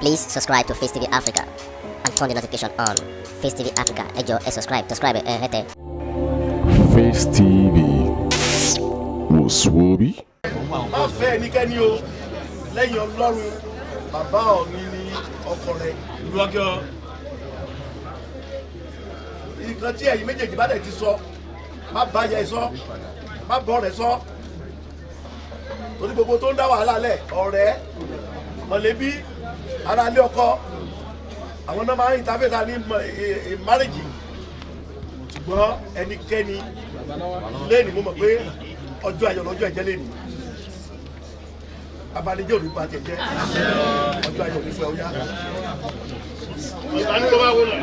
Please subscribe to Facetv Africa and turn the notification on. Facetv Africa, ẹ jọ̀ọ́ ẹ subscribe hete. Face TV Muswobi. Má fẹ́ ẹnikẹ́ni o lẹ́yìn Ọlọ́run bàbá Ọ̀ọ̀ni ní ọkọ rẹ̀ ìlú ọjọ́. Nǹkan tí ẹ̀yin méjèèjì bá dẹ̀ ti sọ má bá yẹ sọ má bọ́ rẹ̀ sọ torí gbogbo tó ń dá wàhálà lẹ̀ ọ̀rẹ́ mọ̀lẹ́bí aráalé ọkọ àwọn náà máa ń ìtafẹ́ta ní márèjì ṣùgbọ́n ẹnikẹ́ni lẹ́ni mo mọ̀ pé ọjọ́ ayọ̀ lọ́jọ́ ẹ̀jẹ̀ lẹ́ni abanijẹ́ òní pa tiẹ̀ jẹ́ ọjọ́ ayọ̀ òní fẹ́ ọyá. Ìtàní ló bá wọ lọ.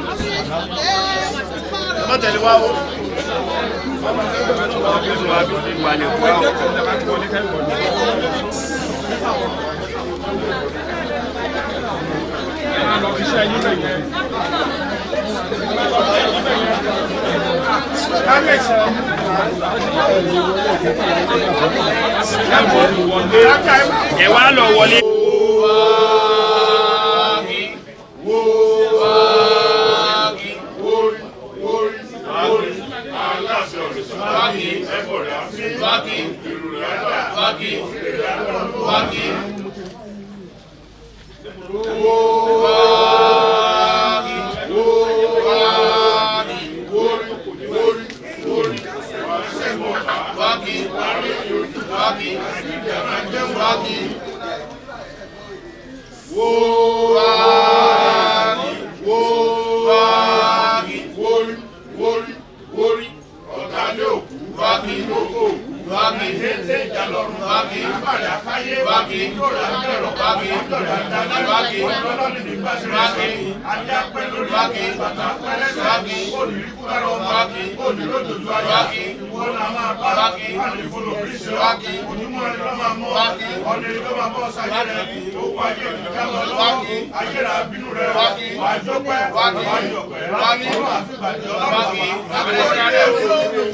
Ọmọ tẹ̀lé wa o. Ẹ wá lọ wọlé.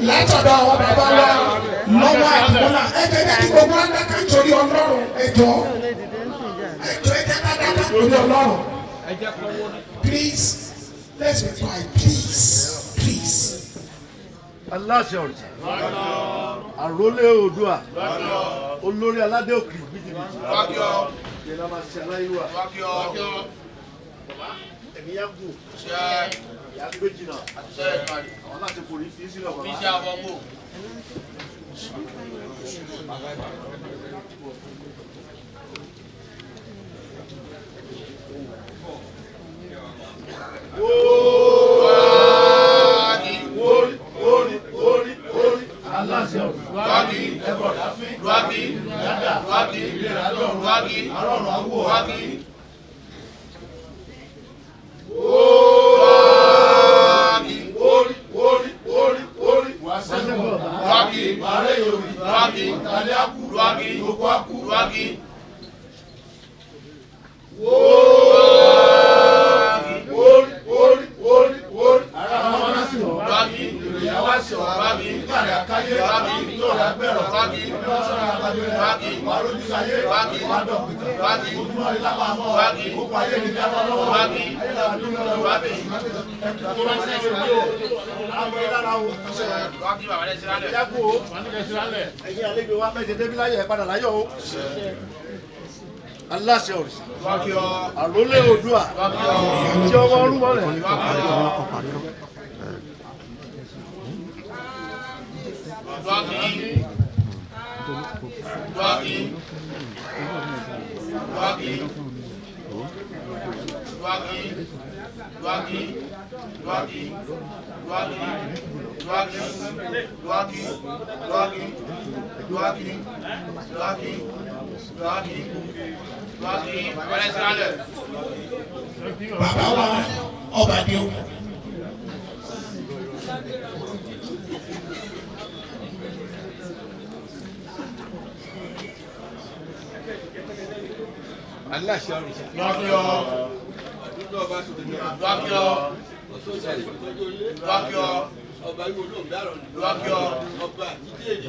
Látọ̀dọ̀ àwọn bàbá wa lọ́wọ́ àdúgbò ẹ̀jẹ̀ kí gbogbo àdàkà nítorí Ọlọ́run ẹ̀jọ̀ ẹ̀jẹ̀ dáadáa nítorí Ọlọ́run. Please, let's be quiet, please. Aláṣẹ ọ̀rẹ́ àrólé Oòduà olórí aládé òkè gbìdìgbìdì ìyẹn máa ṣe aláìwá ẹ̀mí yá gùn ìyá gbé jìnnà àwọn láti kò rí fi sílẹ̀ bàbá. Aláṣẹ ọ̀rẹ́ àrólé Oòduà tí ọmọ ọlúmọ rẹ̀. Bàbá wa ọba ni o. Aláṣẹ ọ̀rẹ́ ọba ìwé olóògbé àrùn ọba àjíjẹ́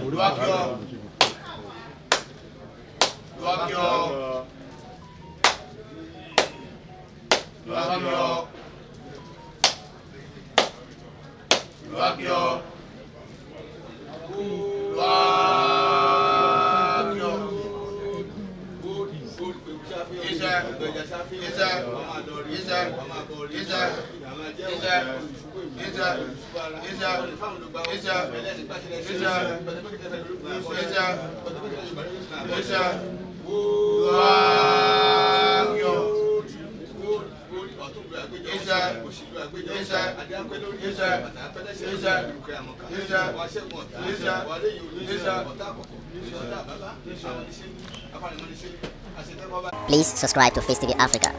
Please subscribe to Face TV Africa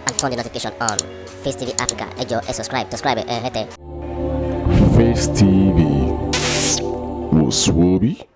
and turn the notification on. Face TV Africa, ẹ jọ̀ọ́, subscribe, hete. Face TV was Swoby.